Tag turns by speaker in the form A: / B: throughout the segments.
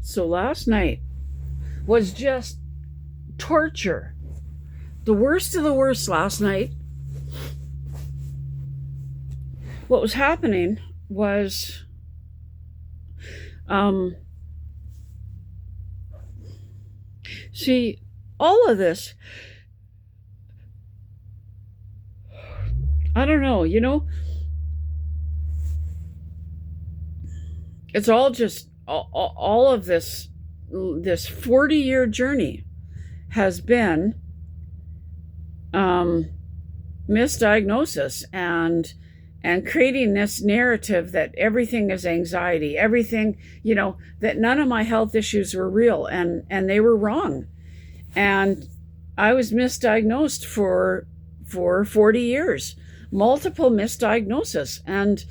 A: So last night was just torture. The worst of the worst last night. What was happening was um see all of this, I don't know, it's all just all of this 40-year journey has been um misdiagnosis and creating this narrative that everything is anxiety, everything, that none of my health issues were real, and they were wrong. And I was misdiagnosed for 40 years, multiple misdiagnosis. And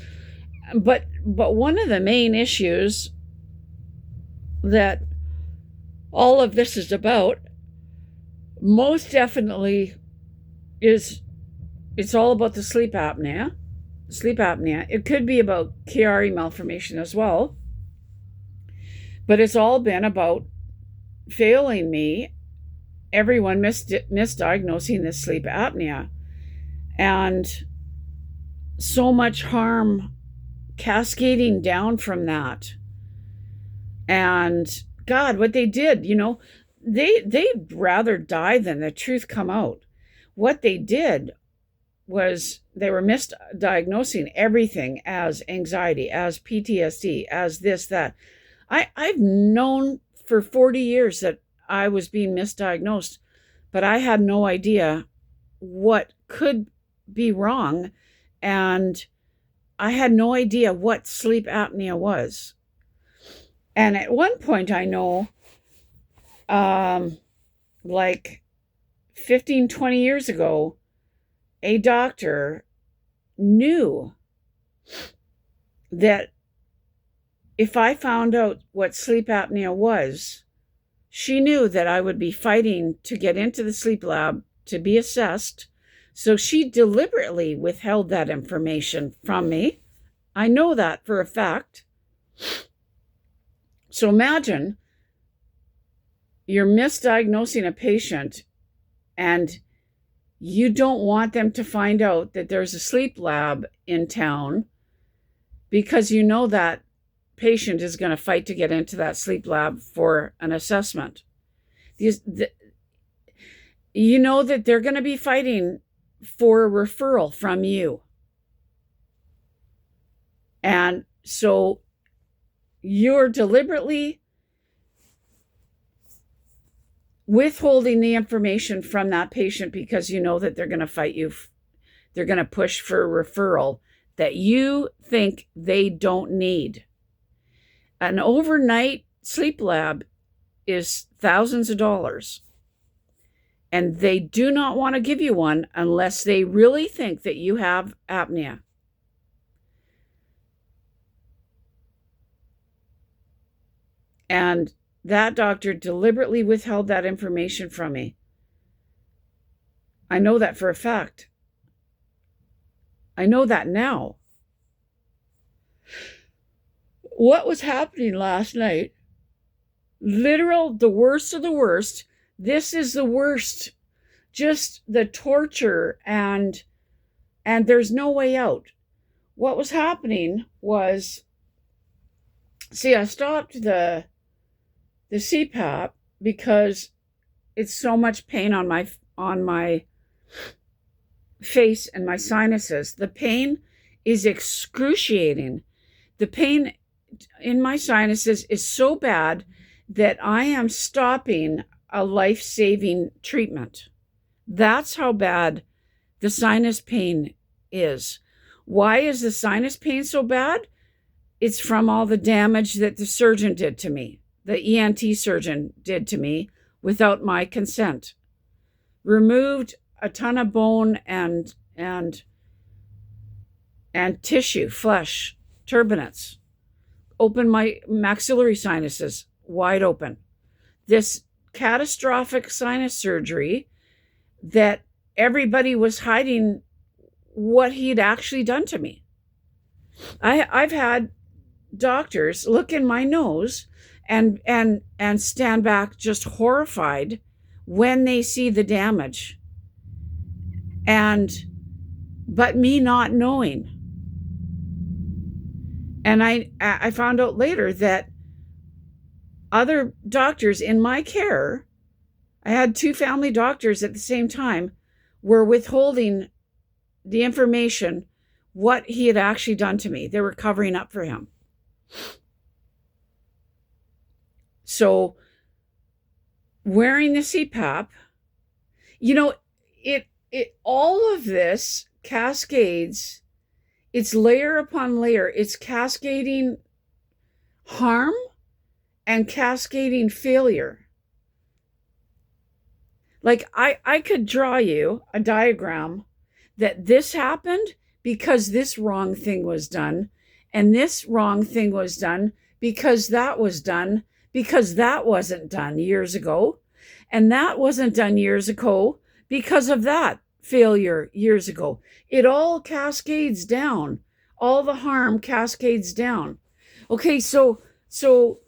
A: but one of the main issues that all of this is about, most definitely, is it's all about the sleep apnea. It could be about Chiari malformation as well, but it's all been about failing me, everyone misdiagnosing this sleep apnea, and so much harm cascading down from that. And God, what they did, they'd rather die than the truth come out. What they did was they were misdiagnosing everything as anxiety, as PTSD, as this, that. I've known for 40 years that I was being misdiagnosed, but I had no idea what could be wrong, and I had no idea what sleep apnea was. And at one point, I know, like 15, 20 years ago, a doctor knew that if I found out what sleep apnea was, she knew that I would be fighting to get into the sleep lab to be assessed. So she deliberately withheld that information from me. I know that for a fact. So imagine you're misdiagnosing a patient and you don't want them to find out that there's a sleep lab in town, because you know that patient is going to fight to get into that sleep lab for an assessment. You know that they're going to be fighting for a referral from you. And so you're deliberately withholding the information from that patient because you know that they're going to fight you. They're going to push for a referral that you think they don't need. An overnight sleep lab is thousands of dollars, and they do not want to give you one unless they really think that you have apnea. And that doctor deliberately withheld that information from me. I know that for a fact. I know that now. What was happening last night, literal, the worst of the worst. This is the worst. Just the torture, and there's no way out. What was happening was, I stopped the CPAP because it's so much pain on my face and my sinuses. The pain is excruciating. The pain in my sinuses is so bad that I am stopping a life-saving treatment. That's how bad the sinus pain is. Why is the sinus pain so bad? It's from all the damage that the surgeon did to me. The ENT surgeon did to me without my consent. Removed a ton of bone and tissue, flesh, turbinates. Opened my maxillary sinuses wide open. This catastrophic sinus surgery that everybody was hiding what he'd actually done to me. I've had doctors look in my nose and stand back just horrified when they see the damage. But me not knowing. And I found out later that other doctors in my care, I had 2 family doctors at the same time, were withholding the information, what he had actually done to me. They were covering up for him. So wearing the CPAP, it all of this cascades. It's layer upon layer. It's cascading harm and cascading failure. Like I could draw you a diagram that this happened because this wrong thing was done, and this wrong thing was done because that was done, because that wasn't done years ago, and that wasn't done years ago because of that failure years ago. It all cascades down. All the harm cascades down. Okay, so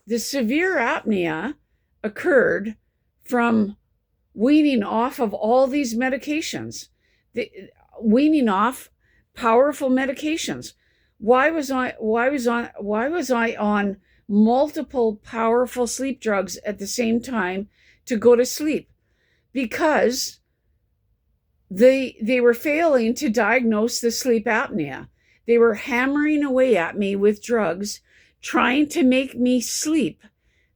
A: the severe apnea occurred from weaning off of all these medications, weaning off powerful medications. Why was I on multiple powerful sleep drugs at the same time to go to sleep? Because they were failing to diagnose the sleep apnea. They were hammering away at me with drugs, trying to make me sleep,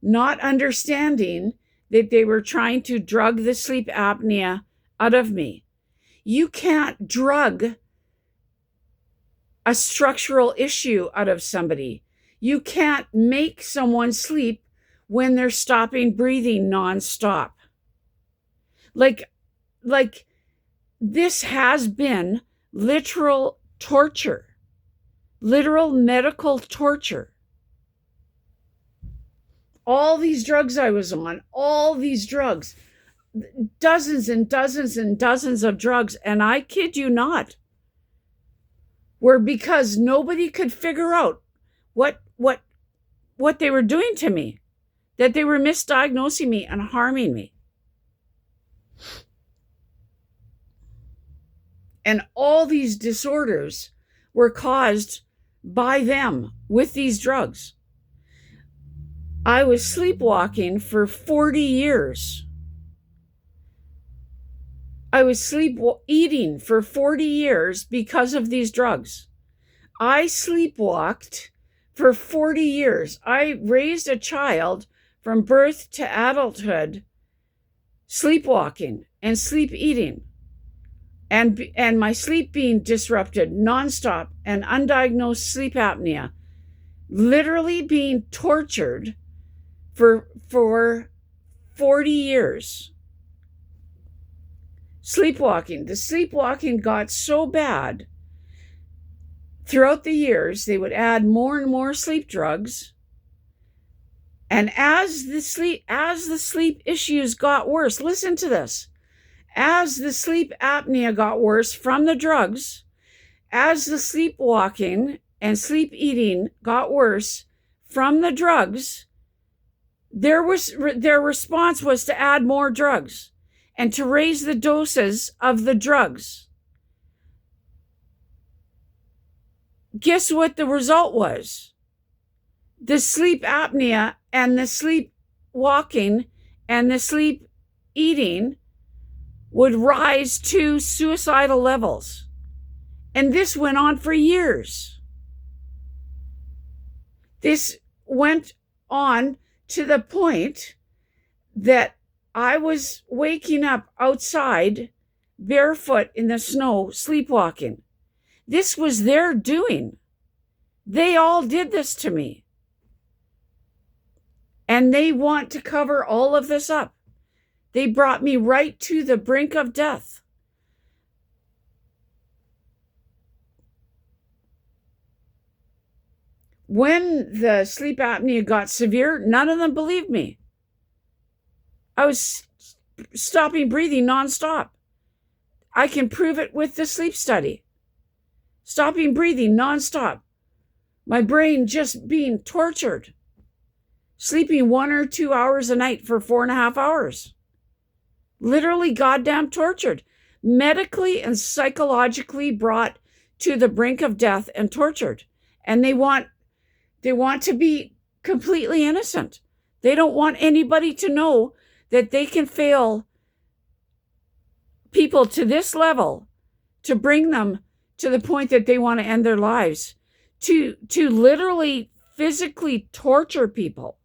A: not understanding that they were trying to drug the sleep apnea out of me. You can't drug a structural issue out of somebody. You can't make someone sleep when they're stopping breathing nonstop. Like this has been literal torture, literal medical torture. All these drugs I was on, all these drugs, dozens and dozens and dozens of drugs, and I kid you not, were because nobody could figure out what they were doing to me, that they were misdiagnosing me and harming me. And all these disorders were caused by them with these drugs. I was sleepwalking for 40 years. I was eating for 40 years because of these drugs. I sleepwalked for 40 years. I raised a child from birth to adulthood, sleepwalking and sleep eating, and my sleep being disrupted nonstop, and undiagnosed sleep apnea, literally being tortured for 40 years. Sleepwalking. The sleepwalking got so bad throughout the years, they would add more and more sleep drugs. And as the sleep issues got worse, listen to this. As the sleep apnea got worse from the drugs, as the sleepwalking and sleep eating got worse from the drugs, their response was to add more drugs and to raise the doses of the drugs. Guess what the result was? The sleep apnea and the sleepwalking and the sleep eating would rise to suicidal levels. And this went on for years. This went on to the point that I was waking up outside barefoot in the snow, sleepwalking. This was their doing. They all did this to me. And they want to cover all of this up. They brought me right to the brink of death. When the sleep apnea got severe, none of them believed me. I was stopping breathing nonstop. I can prove it with the sleep study. Stopping breathing nonstop. My brain just being tortured. Sleeping 1 or 2 hours a night for 4.5 hours. Literally goddamn tortured. Medically and psychologically brought to the brink of death and tortured. And they want to be completely innocent. They don't want anybody to know that they can fail people to this level to bring them to the point that they want to end their lives, to literally physically torture people.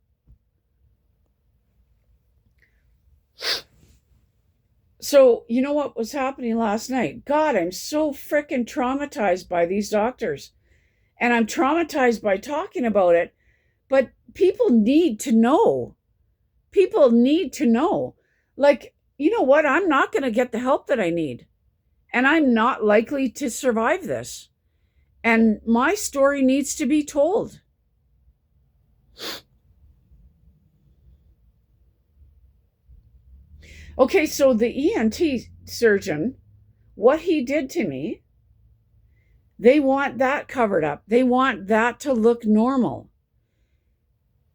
A: So, you know what was happening last night? God, I'm so freaking traumatized by these doctors. And I'm traumatized by talking about it. But people need to know. People need to know. Like, you know what? I'm not going to get the help that I need. And I'm not likely to survive this. And my story needs to be told. Okay, so the ENT surgeon, what he did to me, they want that covered up. They want that to look normal.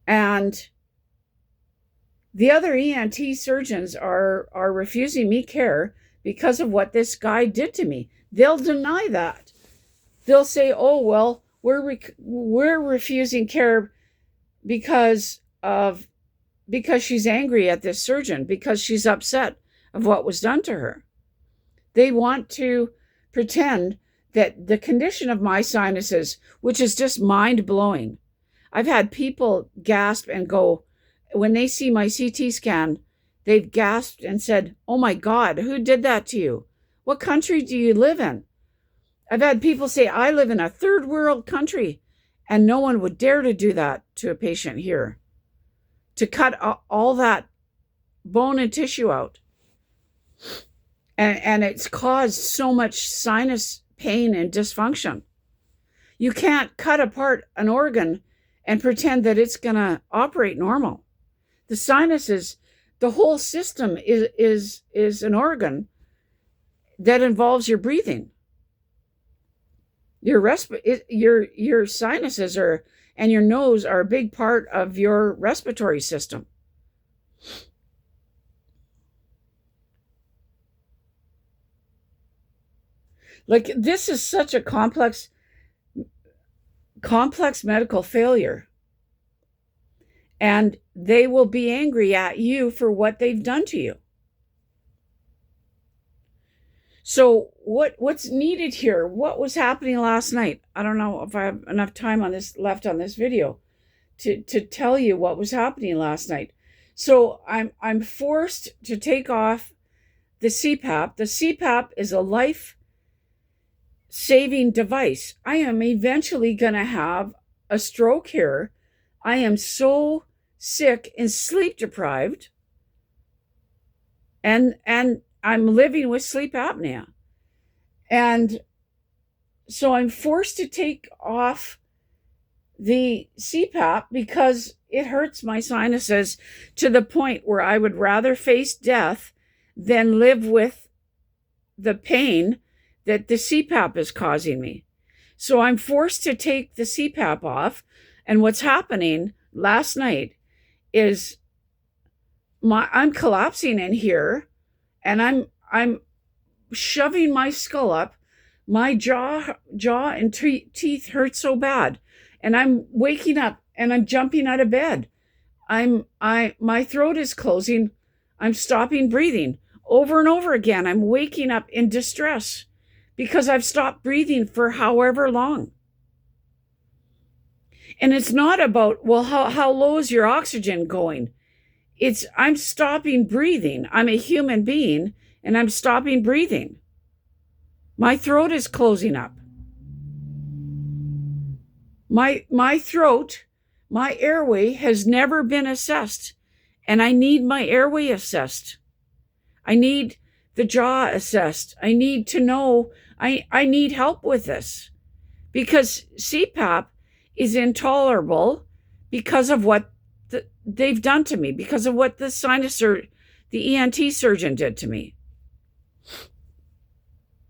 A: And the other ENT surgeons are refusing me care because of what this guy did to me. They'll deny that. They'll say, oh, well, we're refusing care because she's angry at this surgeon, because she's upset of what was done to her. They want to pretend that the condition of my sinuses, which is just mind-blowing. I've had people gasp and go, when they see my CT scan, they've gasped and said, oh my God, who did that to you? What country do you live in? I've had people say, I live in a third world country, and no one would dare to do that to a patient here. To cut all that bone and tissue out. And it's caused so much sinus pain and dysfunction. You can't cut apart an organ and pretend that it's going to operate normal. The sinuses, the whole system is an organ that involves your breathing. Your sinuses and your nose are a big part of your respiratory system. Like, this is such a complex medical failure. And they will be angry at you for what they've done to you. So what's needed here? What was happening last night? I don't know if I have enough time left on this video to tell you what was happening last night. So I'm forced to take off the CPAP. The CPAP is a life-saving device. I am eventually going to have a stroke here. I am so sick and sleep deprived. And I'm living with sleep apnea. And so I'm forced to take off the CPAP because it hurts my sinuses to the point where I would rather face death than live with the pain that the CPAP is causing me. So I'm forced to take the CPAP off. And what's happening last night is I'm collapsing in here, and I'm shoving my skull up. My jaw and teeth hurt so bad, and I'm waking up and I'm jumping out of bed. My throat is closing. I'm stopping breathing over and over again. I'm waking up in distress because I've stopped breathing for however long. And it's not about, well, how low is your oxygen going? I'm stopping breathing. I'm a human being, and I'm stopping breathing. My throat is closing up. My throat, my airway has never been assessed, and I need my airway assessed. I need the jaw assessed. I need to know, I need help with this, because CPAP is intolerable because of what they've done to me, because of what the ENT surgeon did to me.